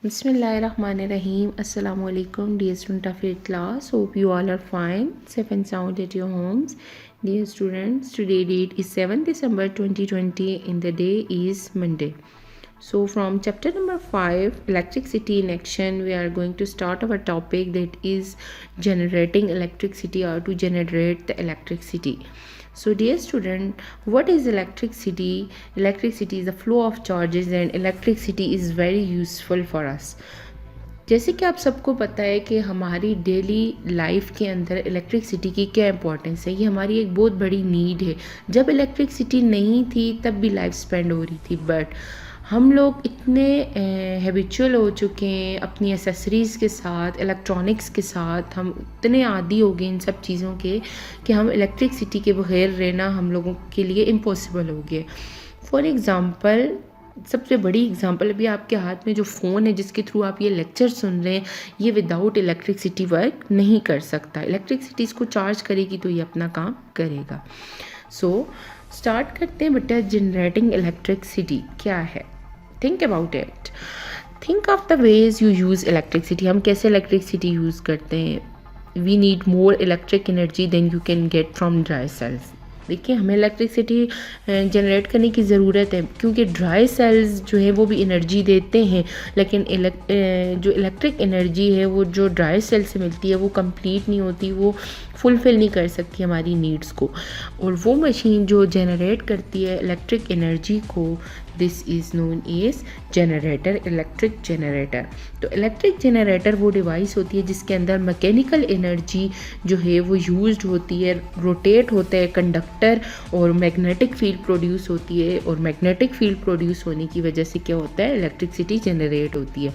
Bismillahirrahmanirrahim. Assalamu alaikum, dear student of 8th class. Hope you all are fine, safe and sound at your homes. Dear students, today date is 7th December 2020 and the day is Monday. So from chapter number 5, electricity in action, we are going to start our topic that is generating electricity or to generate the electricity. So dear student, what is electricity? Electricity is the flow of charges and electricity is very useful for us. जैसे कि आप सबको पता है कि हमारी daily life के अंदर इलेक्ट्रिसिटी की क्या इंपॉर्टेंस है, ये हमारी एक बहुत बड़ी नीड है। जब इलेक्ट्रिसिटी नहीं थी तब भी लाइफ स्पेंड हो रही थी, बट हम लोग इतने हैबिचुअल हो चुके हैं अपनी एसेसरीज़ के साथ, इलेक्ट्रॉनिक्स के साथ, हम इतने आदी हो गए इन सब चीज़ों के कि हम इलेक्ट्रिसिटी के बगैर रहना हम लोगों के लिए इम्पॉसिबल हो गया। फॉर एग्ज़ाम्पल, सबसे बड़ी एग्जांपल अभी आपके हाथ में जो फ़ोन है जिसके थ्रू आप ये लेक्चर सुन रहे हैं, ये विदाउट इलेक्ट्रिसिटी वर्क नहीं कर सकता। इलेक्ट्रिसिटी इसको चार्ज करेगी तो ये अपना काम करेगा। सो स्टार्ट करते हैं बेटा। जनरेटिंग इलेक्ट्रिसिटी क्या है? Think about it. Think of the ways you use electricity. हम कैसे इलेक्ट्रिसिटी यूज़ करते हैं। We need more electric energy than you can get from dry cells. देखिए, हमें इलेक्ट्रिसिटी जनरेट करने की ज़रूरत है क्योंकि ड्राई सेल्स जो है वो भी एनर्जी देते हैं, लेकिन जो इलेक्ट्रिक एनर्जी है वो जो ड्राई सेल से मिलती है वो कंप्लीट नहीं होती, वो फुलफ़िल नहीं कर सकती हमारी नीड्स को। और वो मशीन जो जनरेट करती है इलेक्ट्रिक एनर्जी को, this is known as generator, electric generator. तो इलेक्ट्रिक जनरेटर वो डिवाइस होती है जिसके अंदर मैकेनिकल एनर्जी जो है वो यूज्ड होती है, रोटेट होता है कंडक्टर और मैग्नेटिक फील्ड प्रोड्यूस होती है, और मैग्नेटिक फील्ड प्रोड्यूस होने की वजह से क्या होता है, इलेक्ट्रिसिटी जनरेट होती है।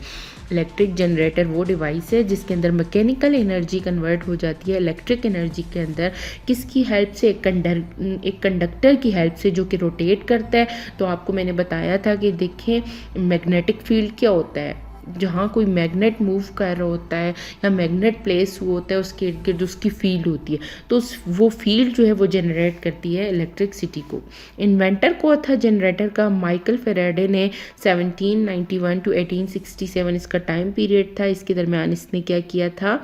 इलेक्ट्रिक जनरेटर वो डिवाइस है जिसके अंदर मैकेनिकल एनर्जी कन्वर्ट हो जाती है इलेक्ट्रिक एनर्जी के अंदर। किसकी हेल्प से? एक कंडक्टर की हेल्प से जो कि रोटेट करता है। तो आपको मैंने बताया था कि देखें, मैग्नेटिक फील्ड क्या होता है, जहाँ कोई मैग्नेट मूव कर रहा होता है या मैग्नेट प्लेस हुआ होता है उसके इर्द गिर्द उसकी फील्ड होती है, तो वो फील्ड जो है वो जनरेट करती है इलेक्ट्रिसिटी को। इन्वेंटर को था जनरेटर का माइकल फेराडे ने 1791 टू 1867 इसका टाइम पीरियड था। इसके दरमियान इसने क्या किया था,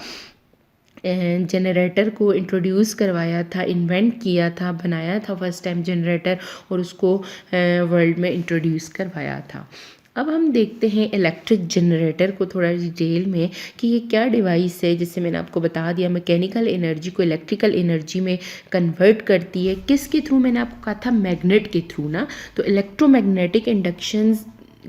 जनरेटर को इंट्रोड्यूस करवाया था, इन्वेंट किया था, बनाया था फर्स्ट टाइम जनरेटर और उसको वर्ल्ड में इंट्रोड्यूस करवाया था। अब हम देखते हैं इलेक्ट्रिक जनरेटर को थोड़ा डिटेल में कि ये क्या डिवाइस है। जैसे मैंने आपको बता दिया, मैकेनिकल एनर्जी को इलेक्ट्रिकल एनर्जी में कन्वर्ट करती है। किसके थ्रू? मैंने आपको कहा था मैग्नेट के थ्रू ना। तो इलेक्ट्रोमैग्नेटिक इंडक्शंस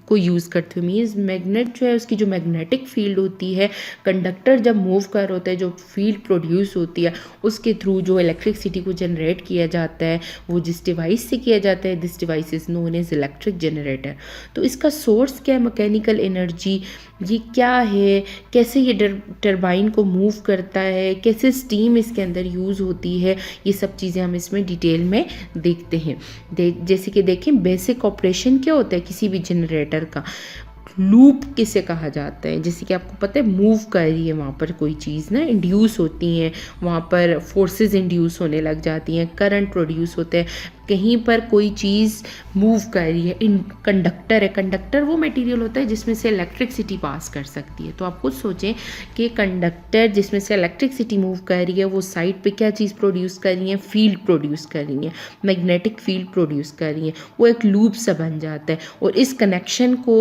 को यूज़ करते हुए, मीन्स मैग्नेट जो है उसकी जो मैग्नेटिक फील्ड होती है, कंडक्टर जब मूव कर होता है जो फील्ड प्रोड्यूस होती है उसके थ्रू जो इलेक्ट्रिसिटी को जनरेट किया जाता है वो जिस डिवाइस से किया जाता है, this device is known as electric generator. तो इसका सोर्स क्या है? Mechanical energy. ये क्या है, कैसे ये टरबाइन को मूव करता है, कैसे स्टीम इसके अंदर यूज़ होती है, ये सब चीज़ें हम इसमें डिटेल में देखते हैं। जैसे कि देखें, बेसिक ऑपरेशन क्या होता है किसी भी जनरेटर का। लूप किसे कहा जाता है? जैसे कि आपको पता है मूव कर रही है वहाँ पर कोई चीज़ ना, इंड्यूस होती हैं, वहाँ पर फोर्सेस इंड्यूस होने लग जाती हैं, करंट प्रोड्यूस होते हैं, कहीं पर कोई चीज़ मूव कर रही है। इन कंडक्टर है, कंडक्टर वो मटेरियल होता है जिसमें से इलेक्ट्रिसिटी पास कर सकती है। तो आप खुद सोचें कि कंडक्टर जिसमें से इलेक्ट्रिसिटी मूव कर रही है वो साइड पे क्या चीज़ प्रोड्यूस कर रही है? फील्ड प्रोड्यूस कर रही है, मैग्नेटिक फील्ड प्रोड्यूस कर रही है। वो एक लूप सा बन जाता है और इस कनेक्शन को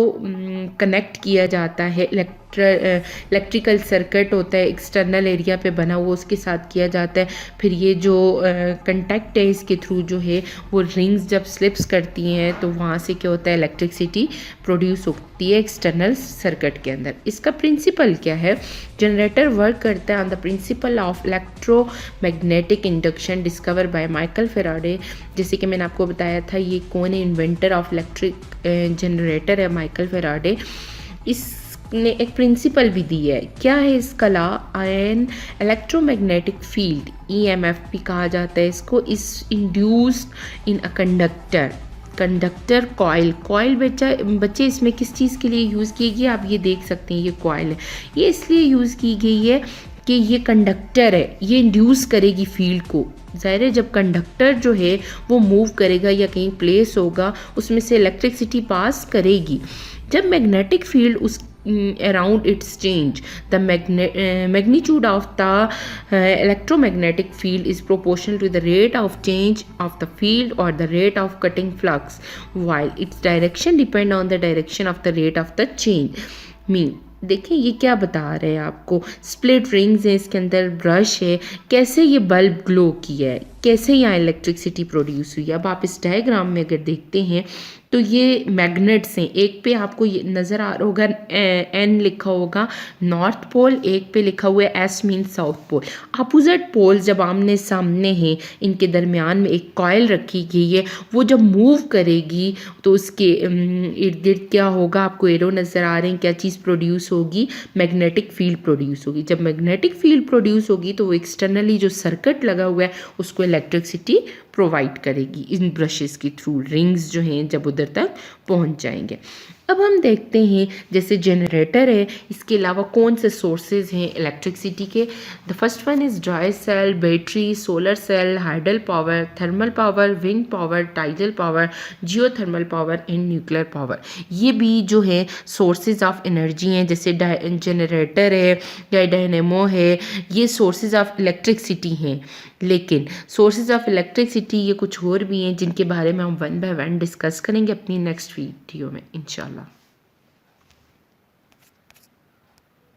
कनेक्ट किया जाता है इलेक्ट्रिकल सर्किट होता है एक्सटर्नल एरिया पे बना हुआ, उसके साथ किया जाता है। फिर ये जो कंटैक्ट है इसके थ्रू जो है वो रिंग्स जब स्लिप्स करती हैं तो वहाँ से क्या होता है, इलेक्ट्रिसिटी प्रोड्यूस होती है एक्सटर्नल सर्किट के अंदर। इसका प्रिंसिपल क्या है? जनरेटर वर्क करता है on the principle of electromagnetic induction discover by Michael Faraday. जैसे कि मैंने आपको बताया था, ये कौन है? इन्वेंटर ऑफ इलेक्ट्रिक जनरेटर है माइकल फेराडे। इसने एक प्रिंसिपल भी दी है। क्या है इसका law? An electromagnetic field, EMF भी कहा जाता है इसको, इस induced in a conductor coil बच्चे इसमें किस चीज़ के लिए यूज़ की गई? आप ये देख सकते हैं, ये कॉयल है, ये इसलिए यूज़ की गई है कि ये कंडक्टर है, ये इंड्यूस करेगी फील्ड को। ज़ाहिर है जब कंडक्टर जो है वो मूव करेगा या कहीं प्लेस होगा उसमें से इलेक्ट्रिसिटी पास करेगी। जब मैग्नेटिक फील्ड उस around its change. The magnitude of the electromagnetic field is proportional to the rate of change of the field or the rate of cutting flux, while its direction depend on the direction of the rate of the change. Mean देखिए ये क्या बता रहे हैं आपको, split rings हैं, इसके अंदर ब्रश है, कैसे ये बल्ब ग्लो किया है, कैसे यहाँ इलेक्ट्रिसिटी प्रोड्यूस हुई है। अब आप इस डायग्राम में अगर देखते हैं तो ये मैग्नेट्स हैं, एक पे आपको ये नज़र आ रहा होगा एन लिखा होगा नॉर्थ पोल, एक पे लिखा हुआ है S mean south pole. Opposite pole जब आमने सामने हैं, इनके दरमियान में एक कॉइल रखी गई है, वो जब मूव करेगी तो उसके इर्द गिर्द क्या होगा, आपको एरो नज़र आ रहे हैं, क्या चीज़ प्रोड्यूस होगी, मैग्नेटिक फील्ड प्रोड्यूस होगी। जब मैग्नेटिक फील्ड प्रोड्यूस होगी तो वो एक्सटर्नली जो सर्किट लगा हुआ है उसको इलेक्ट्रिसिटी प्रोवाइड करेगी इन ब्रशेस के थ्रू, रिंग्स जो हैं जब उधर तक पहुंच जाएंगे। अब हम देखते हैं जैसे जनरेटर है, इसके अलावा कौन से सोर्सेज हैं इलेक्ट्रिसिटी के। The first one is dry cell, battery, solar cell, hydel power, thermal power, wind power, tidal power, geothermal power and nuclear power. ये भी जो है सोर्सेज ऑफ एनर्जी हैं, जैसे जनरेटर है या डायनेमो है, ये सोर्सेज ऑफ इलेक्ट्रिसिटी हैं। लेकिन सोर्सेज ऑफ इलेक्ट्रिसिटी ये कुछ और भी हैं जिनके बारे में हम वन बाय वन डिस्कस करेंगे अपनी नेक्स्ट वीडियो में इंशाल्लाह।